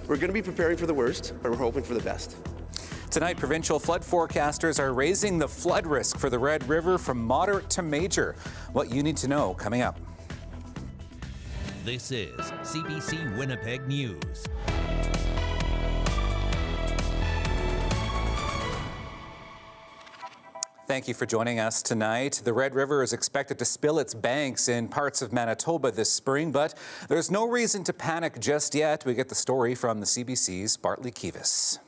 We're going to be preparing for the worst, but we're hoping for the best. Tonight, provincial flood forecasters are raising the flood risk for the Red River from moderate to major. What you need to know coming up. This is CBC Winnipeg News. Thank you for joining us tonight. The Red River is expected to spill its banks in parts of Manitoba this spring, but there's no reason to panic just yet. We get the story from the CBC's Bartley Kivas.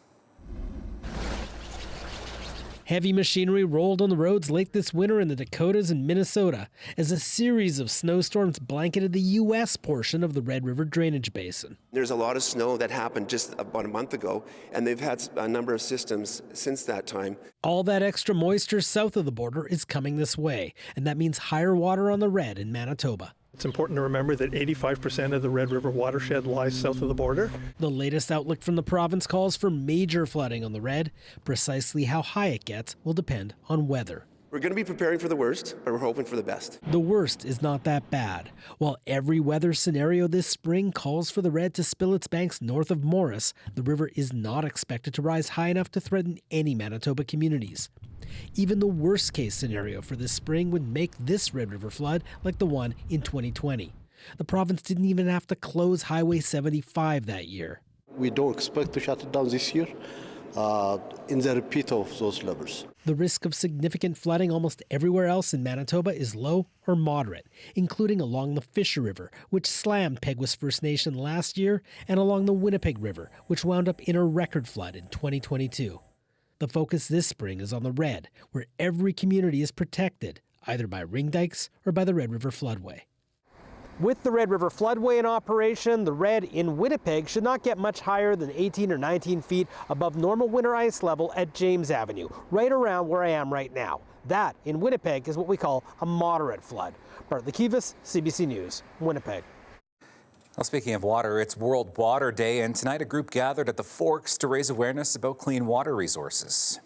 Heavy machinery rolled on the roads late this winter in the Dakotas and Minnesota as a series of snowstorms blanketed the U.S. portion of the Red River drainage basin. There's a lot of snow that happened just about a month ago, and they've had a number of systems since that time. All that extra moisture south of the border is coming this way, and that means higher water on the Red in Manitoba. It's important to remember that 85% of the Red River watershed lies south of the border. The latest outlook from the province calls for major flooding on the Red. Precisely how high it gets will depend on weather. We're going to be preparing for the worst, but we're hoping for the best. The worst is not that bad. While every weather scenario this spring calls for the Red to spill its banks north of Morris, the river is not expected to rise high enough to threaten any Manitoba communities. Even the worst case scenario for this spring would make this Red River flood like the one in 2020. The province didn't even have to close Highway 75 that year. We don't expect to shut it down this year in the repeat of those levels. The risk of significant flooding almost everywhere else in Manitoba is low or moderate, including along the Fisher River, which slammed Peguis First Nation last year, and along the Winnipeg River, which wound up in a record flood in 2022. The focus this spring is on the Red, where every community is protected, either by ring dikes or by the Red River floodway. With the Red River floodway in operation, the Red in Winnipeg should not get much higher than 18 or 19 feet above normal winter ice level at James Avenue, right around where I am right now. That, in Winnipeg, is what we call a moderate flood. Bartley Kivas, CBC News, Winnipeg. Well, speaking of water, it's World Water Day, and tonight a group gathered at the Forks to raise awareness about clean water resources.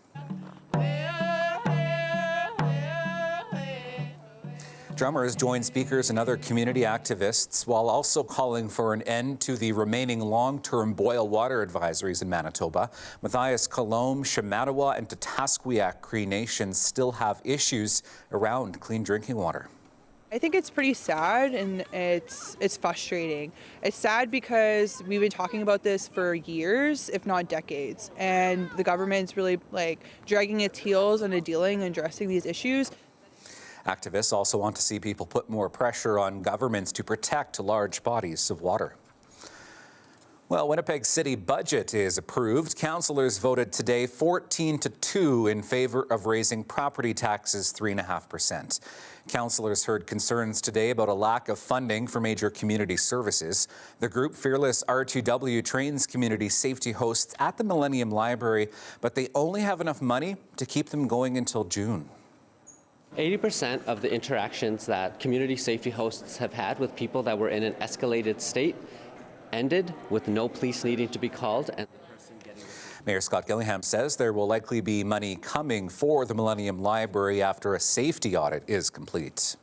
Drummers joined speakers and other community activists while also calling for an end to the remaining long-term boil water advisories in Manitoba. Matthias Colombe, Shamattawa and Tatasquiac Cree Nations still have issues around clean drinking water. I think it's pretty sad and it's frustrating. It's sad because we've been talking about this for years, if not decades, and the government's really dragging its heels into dealing and addressing these issues. Activists also want to see people put more pressure on governments to protect large bodies of water. Well, Winnipeg's city budget is approved. Councillors voted today 14-2 in favor of raising property taxes 3.5%. Councillors heard concerns today about a lack of funding for major community services. The group Fearless R2W trains community safety hosts at the Millennium Library, but they only have enough money to keep them going until June. 80% of the interactions that community safety hosts have had with people that were in an escalated state ended with no police needing to be called. And Mayor Scott Gillingham says there will likely be money coming for the Millennium Library after a safety audit is complete.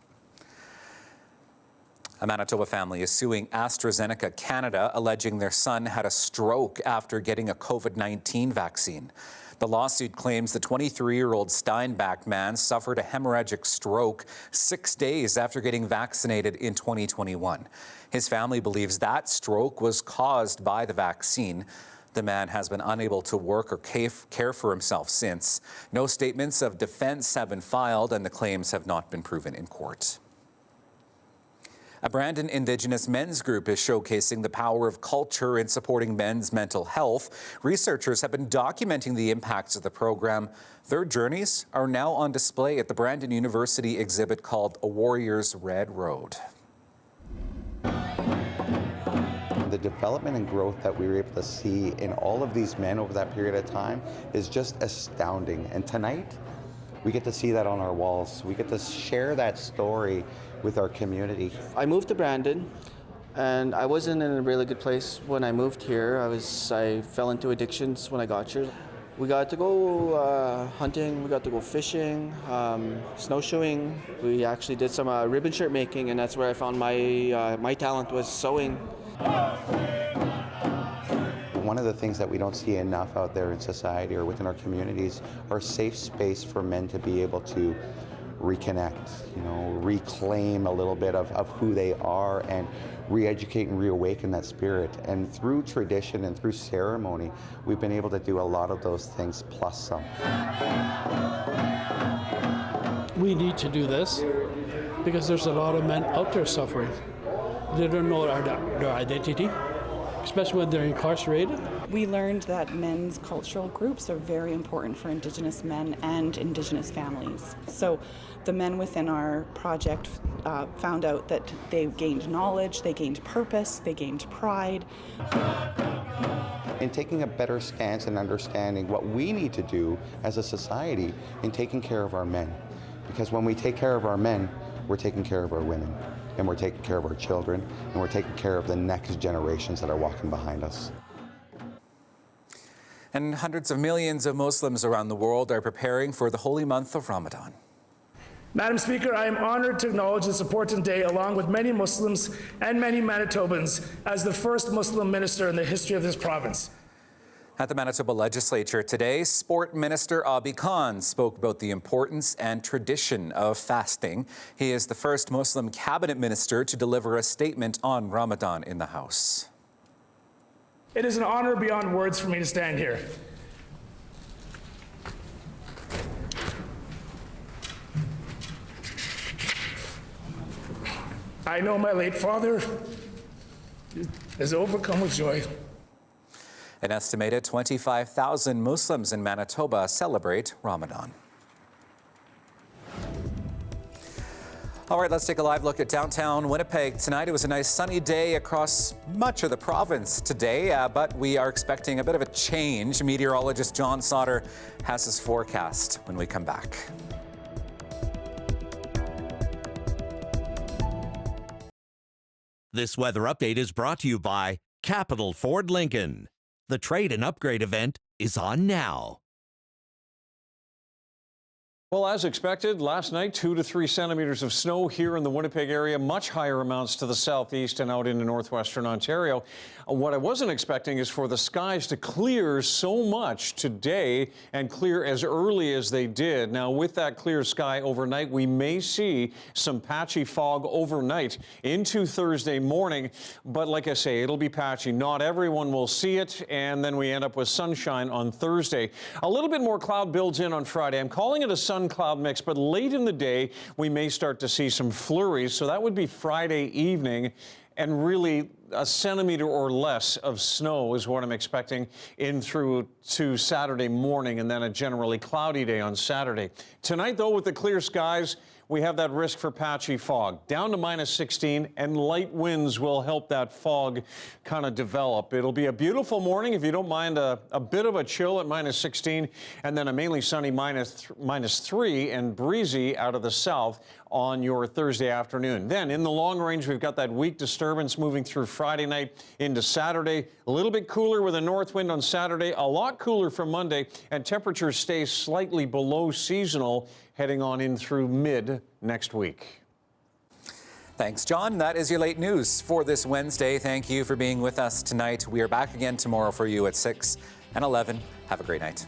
A Manitoba family is suing AstraZeneca Canada, alleging their son had a stroke after getting a COVID-19 vaccine. The lawsuit claims the 23-year-old Steinbach man suffered a hemorrhagic stroke 6 days after getting vaccinated in 2021. His family believes that stroke was caused by the vaccine. The man has been unable to work or care for himself since. No statements of defense have been filed, and the claims have not been proven in court. A Brandon Indigenous men's group is showcasing the power of culture in supporting men's mental health. Researchers have been documenting the impacts of the program. Their journeys are now on display at the Brandon University exhibit called A Warrior's Red Road. The development and growth that we were able to see in all of these men over that period of time is just astounding. And tonight, we get to see that on our walls. We get to share that story with our community. I moved to Brandon, and I wasn't in a really good place when I moved here. I fell into addictions when I got here. We got to go hunting, we got to go fishing, snowshoeing. We actually did some ribbon shirt making, and that's where I found my talent was sewing. one of the things that we don't see enough out there in society or within our communities are safe space for men to be able to reconnect, reclaim a little bit of who they are and re-educate and reawaken that spirit. And through tradition and through ceremony, we've been able to do a lot of those things plus some. We need to do this because there's a lot of men out there suffering. They don't know their identity, especially when they're incarcerated. We learned that men's cultural groups are very important for Indigenous men and Indigenous families. So the men within our project found out that they gained knowledge, they gained purpose, they gained pride. In taking a better stance and understanding what we need to do as a society in taking care of our men. Because when we take care of our men, we're taking care of our women, and we're taking care of our children, and we're taking care of the next generations that are walking behind us. And hundreds of millions of Muslims around the world are preparing for the holy month of Ramadan. Madam Speaker, I am honored to acknowledge this important day along with many Muslims and many Manitobans as the first Muslim minister in the history of this province. At the Manitoba Legislature today, Sport Minister Abi Khan spoke about the importance and tradition of fasting. He is the first Muslim cabinet minister to deliver a statement on Ramadan in the House. It is an honor beyond words for me to stand here. I know my late father is overcome with joy. An estimated 25,000 Muslims in Manitoba celebrate Ramadan. All right, let's take a live look at downtown Winnipeg. Tonight it was a nice sunny day across much of the province today, but we are expecting a bit of a change. Meteorologist John Sauder has his forecast when we come back. This weather update is brought to you by Capital Ford Lincoln. The trade and upgrade event is on now. Well, as expected, last night, 2 to 3 centimeters of snow here in the Winnipeg area, much higher amounts to the southeast and out into northwestern Ontario. What I wasn't expecting is for the skies to clear so much today and clear as early as they did. Now, with that clear sky overnight, we may see some patchy fog overnight into Thursday morning. But like I say, it'll be patchy. Not everyone will see it, and then we end up with sunshine on Thursday. A little bit more cloud builds in on Friday. I'm calling it a sun-cloud mix, but late in the day, we may start to see some flurries. So that would be Friday evening. And really, a centimeter or less of snow is what I'm expecting in through to Saturday morning, and then a generally cloudy day on Saturday. Tonight, though, with the clear skies, we have that risk for patchy fog. Down to -16, and light winds will help that fog kind of develop. It'll be a beautiful morning if you don't mind a bit of a chill at -16, and then a mainly sunny -3 and breezy out of the south on your Thursday afternoon. Then in the long range, we've got that weak disturbance moving through Friday night into Saturday. A little bit cooler with a north wind on Saturday, a lot cooler for Monday, and temperatures stay slightly below seasonal heading on in through mid next week. Thanks, John. That is your late news for this Wednesday. Thank you for being with us tonight. We are back again tomorrow for you at 6 and 11. Have a great night.